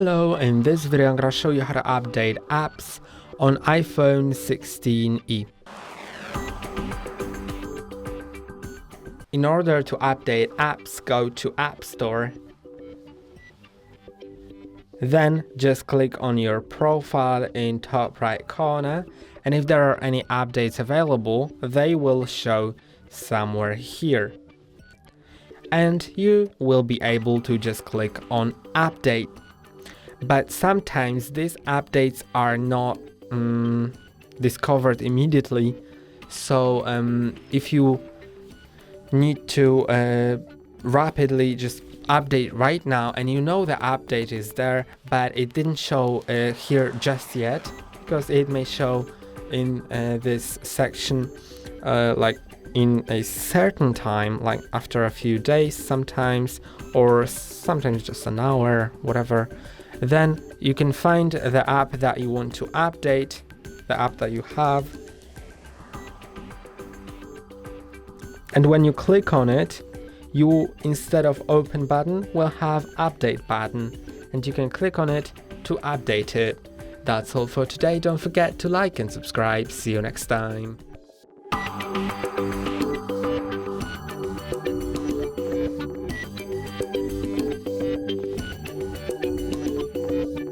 Hello, in this video I'm going to show you how to update apps on iPhone 16e. In order to update apps, go to App Store. Then just click on your profile in top right corner, and if there are any updates available, they will show somewhere here. And you will be able to just click on Update. But sometimes these updates are not discovered immediately, so if you need to rapidly just update right now and you know the update is there but it didn't show here just yet, because it may show in this section like in a certain time, like after a few days sometimes, or sometimes just an hour, whatever. Then you can find the app that you want to update, the app that you have. And when you click on it, you, instead of open button, will have update button, and you can click on it to update it. That's all for today. Don't forget to like and subscribe. See you next time.